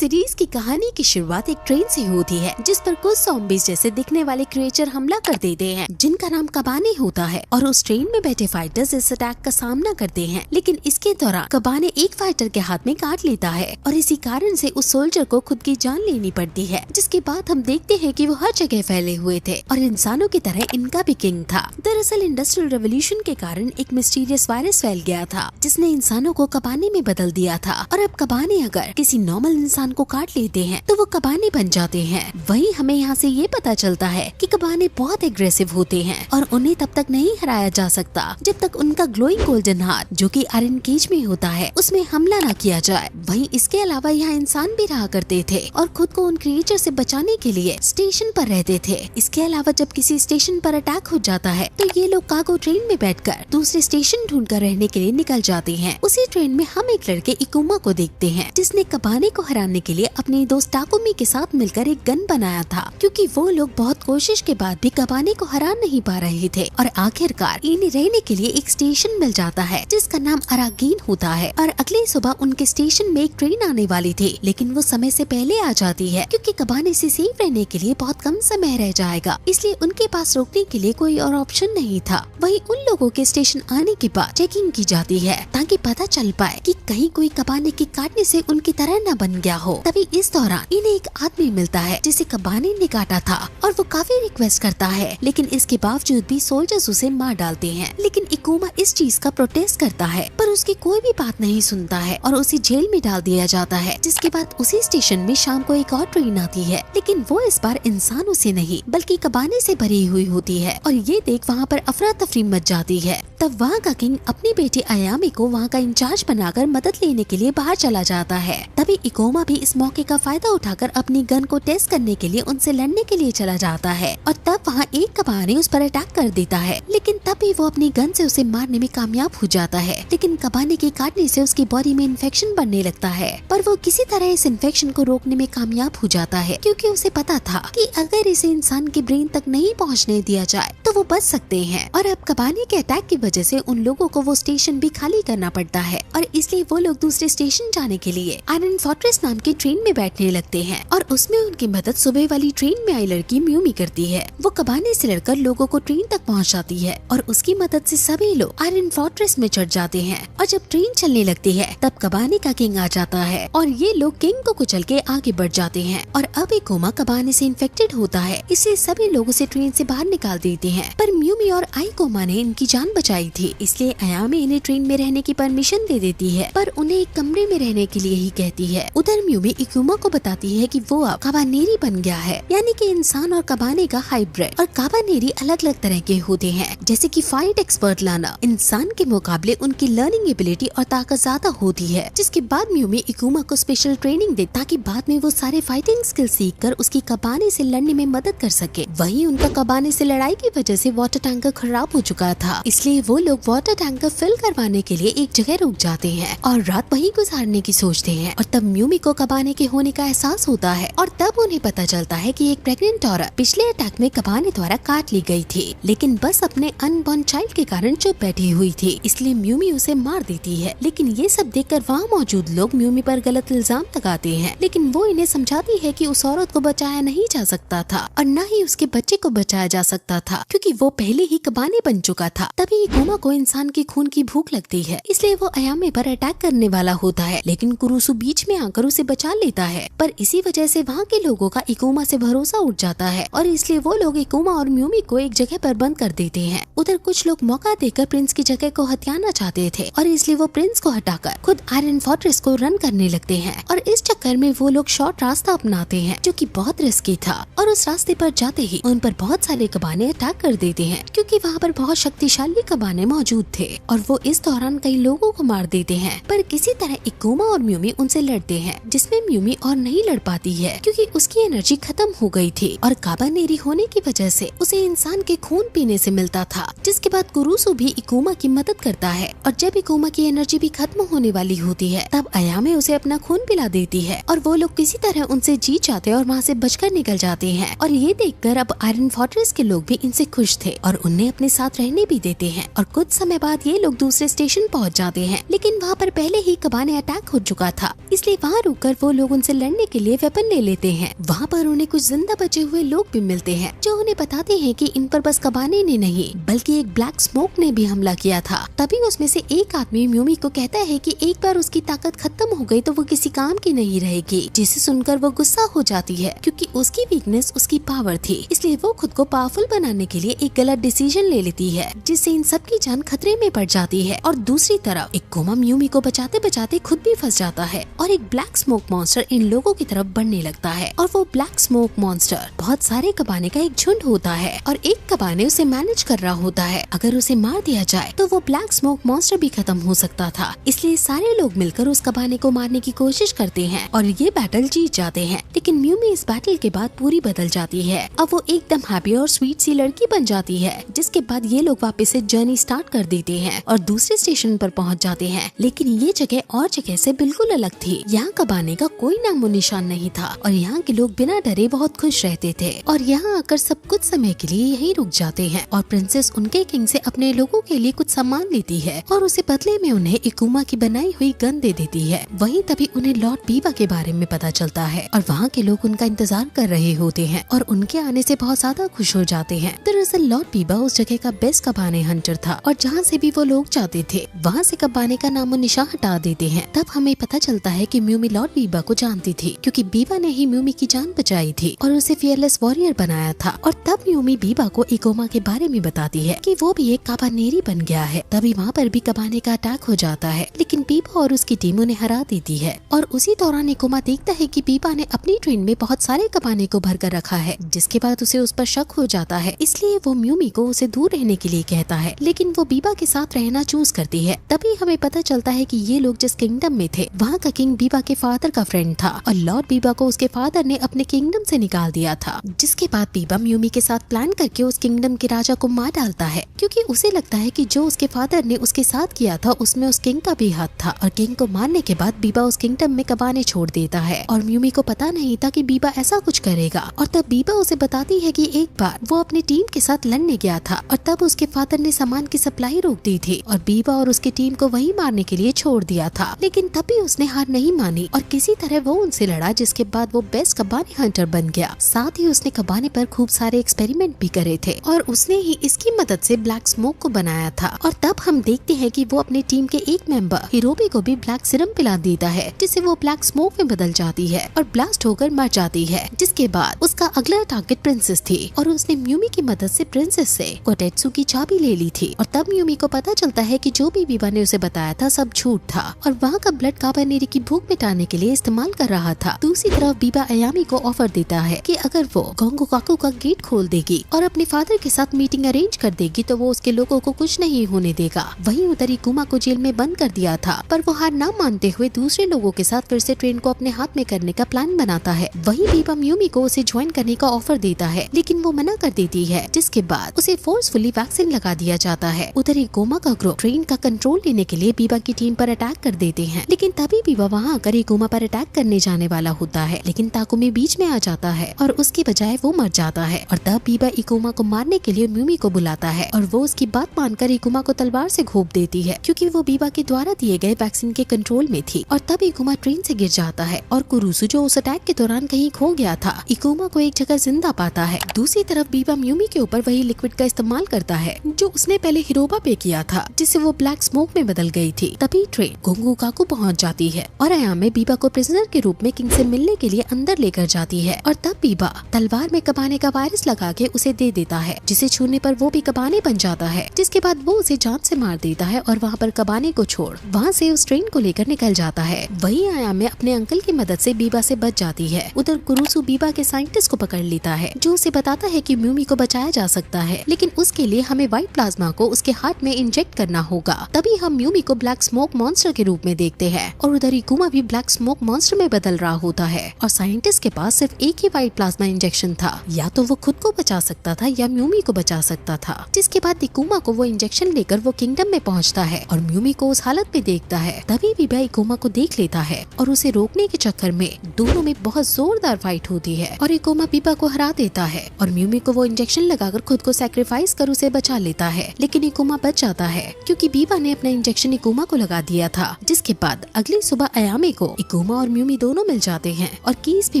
Series की कहानी की शुरुआत एक ट्रेन से होती है जिस पर कुछ ज़ॉम्बीज़ जैसे दिखने वाले क्रिएचर हमला कर देते हैं जिनका नाम कबाने होता है और उस ट्रेन में बैठे फाइटर्स इस अटैक का सामना करते हैं। लेकिन इसके दौरान कबाने एक फाइटर के हाथ में काट लेता है और इसी कारण से उस सोल्जर को खुद की जान लेनी पड़ती है। जिसके बाद हम देखते हैं कि वो हर जगह फैले हुए थे और इंसानों की तरह इनका भी किंग था। दरअसल इंडस्ट्रियल रेवोल्यूशन के कारण एक मिस्टीरियस वायरस फैल गया था जिसने इंसानों को कबाने में बदल दिया था और अब कबाने अगर किसी नॉर्मल इंसान को काट लेते हैं तो वो कबाने बन जाते हैं। वहीं हमें यहाँ से ये पता चलता है कि कबाने बहुत एग्रेसिव होते हैं और उन्हें तब तक नहीं हराया जा सकता जब तक उनका ग्लोइंग गोल्डन हार्ट जो कि आयरन केज में होता है उसमें हमला न किया जाए। वहीं इसके अलावा यहाँ इंसान भी रहा करते थे और खुद को उन क्रिएचर से बचाने के लिए स्टेशन पर रहते थे। इसके अलावा जब किसी स्टेशन पर अटैक हो जाता है तो ये लोग कार्गो ट्रेन में बैठकर दूसरे स्टेशन ढूंढकर रहने के लिए निकल जाते हैं। उसी ट्रेन में हम एक लड़के इकुमा को देखते हैं जिसने कबाने को हराने के लिए अपने दोस्त टाकुमी के साथ मिलकर एक गन बनाया था क्योंकि वो लोग बहुत कोशिश के बाद भी कबाने को हरा नहीं पा रहे थे और आखिरकार इन्हें रहने के लिए एक स्टेशन मिल जाता है जिसका नाम अरागीन होता है। और अगली सुबह उनके स्टेशन में एक ट्रेन आने वाली थी लेकिन वो समय से पहले आ जाती है क्योंकि कबाने से सेफ रहने के लिए बहुत कम समय रह जाएगा, इसलिए उनके पास रोकने के लिए कोई और ऑप्शन नहीं था। वहीं उन लोगों के स्टेशन आने के बाद चेकिंग की जाती है ताकि पता चल पाए कि कहीं कोई कबाने के काटने से उनकी तरह न बन गया हो। तभी इस दौरान इन्हें एक आदमी मिलता है जिसे कबाने ने काटा था और वो काफी रिक्वेस्ट करता है लेकिन इसके बावजूद भी सोल्जर्स उसे मार डालते हैं। लेकिन इकुमा इस चीज का प्रोटेस्ट करता है पर उसकी कोई भी बात नहीं सुनता है और उसे जेल में डाल दिया जाता है। जिसके बाद उसी स्टेशन में शाम को एक और ट्रेन आती है लेकिन वो इस बार इंसानों से नहीं बल्कि कबाने से भरी हुई होती है और ये देख वहाँ पर अफरा तफरी मच जाती है। तब वहाँ का किंग अपनी बेटी अयामी को वहाँ का इंचार्ज बनाकर मदद लेने के लिए बाहर चला जाता है। तभी इकोमा भी इस मौके का फायदा उठाकर अपनी गन को टेस्ट करने के लिए उनसे लड़ने के लिए चला जाता है और तब वहाँ एक कबाने उस पर अटैक कर देता है लेकिन तब भी वो अपनी गन से उसे मारने में कामयाब हो जाता है। लेकिन कबाने के काटने से उसकी बॉडी में इन्फेक्शन बढ़ने लगता है पर वो किसी तरह इस इन्फेक्शन को रोकने में कामयाब हो जाता है क्योंकि उसे पता था कि अगर इसे इंसान के ब्रेन तक नहीं पहुँचने दिया जाए तो वो बच सकते हैं। और अब कबाने के अटैक की वजह से उन लोगों को वो स्टेशन भी खाली करना पड़ता है और इसलिए वो लोग दूसरे स्टेशन जाने के लिए आयरन फोर्ट्रेस नाम की ट्रेन में बैठने लगते हैं और उसमें उनकी मदद सुबह वाली ट्रेन में आई लड़की म्यूमी करती है। वो कबाने से लड़कर लोगों को ट्रेन तक पहुंचाती है और उसकी मदद से सभी लोग आयरन फोर्ट्रेस में चढ़ जाते हैं। और जब ट्रेन चलने लगती है तब कबाने का किंग आ जाता है और ये लोग किंग को कुचल के आगे बढ़ जाते हैं और अब इकोमा कबाने से इन्फेक्टेड होता है इसलिए सभी लोग उसे ट्रेन से बाहर निकाल देते हैं। पर म्यूमी और आइकोमा ने इनकी जान बचाई थी इसलिए अयामी इन्हें ट्रेन में रहने की परमिशन दे देती है पर उन्हें एक कमरे में रहने के लिए ही कहती है। उधर म्यूमी इकुमा को बताती है कि वो अब काबानेरी बन गया है यानी कि इंसान और कबाने का हाइब्रिड। और काबानेरी अलग अलग तरह के होते हैं जैसे कि फाइट एक्सपर्ट लाना इंसान के मुकाबले उनकी लर्निंग एबिलिटी और ताकत ज्यादा होती है। जिसके बाद म्यूमी इकुमा को स्पेशल ट्रेनिंग दे ताकि बाद में वो सारे फाइटिंग स्किल सीख कर उसकी कबाने से लड़ने में मदद कर सके। वहीं उनका कबाने से लड़ाई की वजह से वाटर टैंकर खराब हो चुका था इसलिए वो लोग वाटर टैंकर फिल करवाने के लिए एक जगह रुक जाते हैं और रात वहीं गुजारने की सोचते हैं। और तब म्यूमी को कबाने के होने का एहसास होता है और तब उन्हें पता चलता है कि एक प्रेग्नेंट औरत पिछले अटैक में कबाने द्वारा काट ली गई थी लेकिन बस अपने अनबॉर्न चाइल्ड के कारण चुप बैठी हुई थी इसलिए म्यूमी उसे मार देती है। लेकिन ये सब देखकर वहाँ मौजूद लोग म्यूमी पर गलत इल्जाम लगाते हैं लेकिन वो इन्हें समझाती है कि उस औरत को बचाया नहीं जा सकता था और न ही उसके बच्चे को बचाया जा सकता था क्योंकि वो पहले ही कबाने बन चुका था। तभी इकुमा को इंसान के खून की भूख लगती है इसलिए वो अयामे पर अटैक करने वाला होता है लेकिन कुरुसु बीच में आकर उसे बचा लेता है। पर इसी वजह से वहाँ के लोगों का इकुमा से भरोसा उठ जाता है और इसलिए वो लोग इकुमा और म्यूमी को एक जगह पर बंद कर देते हैं। उधर कुछ लोग मौका देकर प्रिंस की जगह को हथियाना चाहते थे और इसलिए वो प्रिंस को हटाकर खुद आयरन फोर्ट्रेस को रन करने लगते हैं और इस चक्कर में वो लोग शॉर्ट रास्ता अपनाते हैं जो कि बहुत रिस्की था और उस रास्ते पर जाते ही उन पर बहुत सारे कबाने अटैक कर देते हैं क्योंकि वहाँ पर बहुत शक्तिशाली कबाने मौजूद थे और वो इस दौरान कई लोगों को मार देते हैं। पर किसी तरह इकुमा और म्यूमी उनसे लड़ते हैं जिसमें म्यूमी और नहीं लड़ पाती है क्योंकि उसकी एनर्जी खत्म हो गई थी और काबानेरी होने की वजह से उसे इंसान के खून पीने से मिलता था। जिसके बाद कुरुसु भी इकुमा की मदद करता है और जब इकुमा की एनर्जी भी खत्म होने वाली होती है तब अयामे उसे अपना खून पिला देती है और वो लोग किसी तरह उनसे जीत जाते और वहाँ से बचकर निकल जाते हैं। और ये देखकर अब आयरन फोर्ट्रेस के लोग भी इनसे खुश थे और उन्हें अपने साथ रहने भी देते हैं। और कुछ समय बाद ये लोग दूसरे स्टेशन पहुँच जाते हैं लेकिन वहाँ पर पहले ही कबाने अटैक हो चुका था इसलिए वहाँ रुककर पर वो लोग उनसे लड़ने के लिए वेपन ले लेते हैं। वहाँ पर उन्हें कुछ जिंदा बचे हुए लोग भी मिलते हैं जो उन्हें बताते हैं कि इन पर बस कबाने ने नहीं बल्कि एक ब्लैक स्मोक ने भी हमला किया था। तभी उसमें से एक आदमी म्यूमी को कहता है कि एक बार उसकी ताकत खत्म हो गई तो वो किसी काम की नहीं रहेगी, जिसे सुनकर वो गुस्सा हो जाती है क्योंकि उसकी वीकनेस उसकी पावर थी। इसलिए वो खुद को पावरफुल बनाने के लिए एक गलत डिसीजन ले लेती है जिससे इन सब की जान खतरे में पड़ जाती है। और दूसरी तरफ एक कोमा म्यूमी को बचाते बचाते खुद भी फंस जाता है और एक ब्लैक स्मोक मॉन्स्टर इन लोगों की तरफ बढ़ने लगता है। और वो ब्लैक स्मोक मॉन्स्टर बहुत सारे कबाने का एक झुंड होता है और एक कबाने उसे मैनेज कर रहा होता है। अगर उसे मार दिया जाए तो वो ब्लैक स्मोक मॉन्स्टर भी खत्म हो सकता था। इसलिए सारे लोग मिलकर उस कबाने को मारने की कोशिश करते हैं और ये बैटल जीत जाते हैं। लेकिन म्यूमी इस बैटल के बाद पूरी बदल जाती है। अब वो एकदम हैप्पी और स्वीट सी लड़की बन जाती है, जिसके बाद ये लोग वापस से जर्नी स्टार्ट कर देते हैं और दूसरे स्टेशन पर पहुंच जाते हैं। लेकिन ये जगह और जगह से बिल्कुल अलग थी। यहाँ कबाने का कोई नामो निशान नहीं था और यहाँ के लोग बिना डरे बहुत खुश रहते थे। और यहाँ आकर सब कुछ समय के लिए यहीं रुक जाते हैं और प्रिंसेस उनके किंग से अपने लोगों के लिए कुछ सामान लेती है और उसे बदले में उन्हें इकुमा की बनाई हुई गन दे देती है। वहीं तभी उन्हें लॉर्ड बीबा के बारे में पता चलता है और वहाँ के लोग उनका इंतजार कर रहे होते हैं और उनके आने से बहुत ज्यादा खुश हो जाते हैं। दरअसल लॉर्ड बीबा उस जगह का बेस्ट कबाने हंटर था और जहाँ से भी वो लोग जाते थे वहाँ से कबाने का नामो निशान हटा देते हैं। तब हमें पता चलता है कि म्यूमी लॉर्ड बीबा को जानती थी क्योंकि बीबा ने ही म्यूमी की जान बचाई थी और उसे फियरलेस वॉरियर बनाया था। और तब म्यूमी बीबा को इकोमा के बारे में बताती है कि वो भी एक कबानेरी बन गया है। तभी वहाँ पर भी कबाने का अटैक हो जाता है, लेकिन बीबा और उसकी टीम उन्हें हरा देती है। और उसी दौरान इकोमा देखता है कि बीबा ने अपनी ट्रेन में बहुत सारे कबाने को भर कर रखा है, जिसके बाद उसे उस पर शक हो जाता है। इसलिए वो म्यूमी को उसे दूर रहने के लिए कहता है, लेकिन वो बीबा के साथ रहना चूज करती है। तभी हमें पता चलता है कि ये लोग जिस किंगडम में थे वहाँ का किंग बीबा के फादर का फ्रेंड था और लॉर्ड बीबा को उसके फादर ने अपने किंगडम से निकाल दिया था। जिसके बाद बीबा म्यूमी के साथ प्लान करके उस किंगडम के राजा को मार डालता है क्योंकि उसे लगता है कि जो उसके फादर ने उसके साथ किया था उसमें उस किंग का भी हाथ था। और किंग को मारने के बाद बीबा उस किंगडम में कबाने छोड़ देता है और म्यूमी को पता नहीं था कि बीबा ऐसा कुछ करेगा। और तब बीबा उसे बताती है कि एक बार वो अपनी टीम के साथ लड़ने गया था और तब उसके फादर ने सामान की सप्लाई रोक दी थी और बीबा और उसकी टीम को वहीं मारने के लिए छोड़ दिया था। लेकिन तब भी उसने हार नहीं मानी और किसी तरह वो उनसे लड़ा, जिसके बाद वो बेस्ट कबाने हंटर बन गया। साथ ही उसने कबाने पर खूब सारे एक्सपेरिमेंट भी करे थे और उसने ही इसकी मदद से ब्लैक स्मोक को बनाया था। और तब हम देखते हैं कि वो अपनी टीम के एक मेंबर हिरोबी को भी ब्लैक सिरम पिला देता है, जिससे वो ब्लैक स्मोक में बदल जाती है और ब्लास्ट होकर मर जाती है। जिसके बाद उसका अगला टारगेट प्रिंसेस थी और उसने म्यूमी की मदद से प्रिंसेस से कोटेत्सु की चाबी ले ली थी। और तब म्यूमी को पता चलता है कि जो भी बीबा ने उसे बताया था सब झूठ था और वहाँ का ब्लड काबानेरी की भूख मिटाने के लिए इस्तेमाल कर रहा था। दूसरी तरफ बीबा अयामी को ऑफर देता है कि अगर वो गोंगुकाकू का गेट खोल देगी और अपने फादर के साथ मीटिंग अरेंज कर देगी तो वो उसके लोगों को कुछ नहीं होने देगा। वहीं उधर इकुमा को जेल में बंद कर दिया था, पर वो हार न मानते हुए दूसरे लोगों के साथ फिर से ट्रेन को अपने हाथ में करने का प्लान बनाता है। वहीं बीबा म्यूमी को उसे ज्वाइन करने का ऑफर देता है, लेकिन वो मना कर देती है, जिसके बाद उसे फोर्सफुली वैक्सीन लगा दिया जाता है। उधर इकुमा का ग्रुप ट्रेन का कंट्रोल लेने के लिए बीबा की टीम पर अटैक कर देते हैं, लेकिन तभी बीबा वहाँ आकर इकुमा पर अटैक करने जाने वाला होता है, लेकिन ताकुमी बीच में आ जाता है और उसकी बजाय वो मर जाता है। और तब बीबा इकुमा को मारने के लिए म्यूमी को बुलाता है और वो उसकी बात मानकर इकुमा को तलवार से घोंप देती है क्योंकि वो बीबा के द्वारा दिए गए वैक्सीन के कंट्रोल में थी। और तब इकुमा ट्रेन से गिर जाता है और कुरुसु जो उस अटैक के दौरान कहीं खो गया था इकुमा को एक जगह जिंदा पाता है। दूसरी तरफ बीबा म्यूमी के ऊपर वही लिक्विड का इस्तेमाल करता है जो उसने पहले हिरोबा पे किया था, जिससे वो ब्लैक स्मोक में बदल गई थी। तभी ट्रेन गोंगुकाकू पहुंच जाती है और अयामी बीबा को प्रिजनर के रूप में किंग से मिलने के लिए अंदर लेकर जाती है। और तब बीबा तलवार में कबाने का वायरस लगा के उसे दे देता है, जिसे छूने पर वो भी कबाने बन जाता है। जिसके बाद वो उसे जान से मार देता है और वहाँ पर कबाने को छोड़ वहाँ से उस ट्रेन को लेकर निकल जाता है। वही अयामी अपने अंकल की मदद से बीबा से बच जाती है। उधर कुरुसु बीबा के साइंटिस्ट को पकड़ लेता है जो उसे बताता है कि म्यूमी को बचाया जा सकता है, लेकिन उसके लिए हमें व्हाइट प्लाज्मा को उसके हार्ट में इंजेक्ट करना होगा। तभी हम म्यूमी को ब्लैक स्मोक मॉन्स्टर के रूप में देखते हैं और उधर इकुमा भी ब्लैक स्मोक मॉन्स्टर में बदल रहा होता है। और साइंटिस्ट के पास सिर्फ एक ही व्हाइट प्लाज्मा इंजेक्शन था, या तो वो खुद को बचा सकता था या म्यूमी को बचा सकता था। जिसके बाद इकुमा को वो इंजेक्शन लेकर वो किंगडम में पहुंचता है और म्यूमी को उस हालत में देखता है। तभी बीबा इकुमा को देख लेता है और उसे रोकने के चक्कर में दोनों में बहुत जोरदार फाइट होती है और इकुमा बीबा को हरा देता है और म्यूमी को वो इंजेक्शन लगाकर खुद को सैक्रिफाइस कर उसे बचा लेता है। लेकिन इकुमा बच जाता है क्योंकि बीबा ने अपना इंजेक्शन इकुमा को लगा दिया था। जिसके बाद अगली सुबह अयामी को इकुमा गुमा और म्यूमी दोनों मिल जाते हैं और कीज भी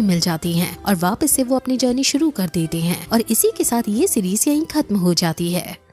मिल जाती हैं और वापस से वो अपनी जर्नी शुरू कर देते हैं और इसी के साथ ये सीरीज यहीं खत्म हो जाती है।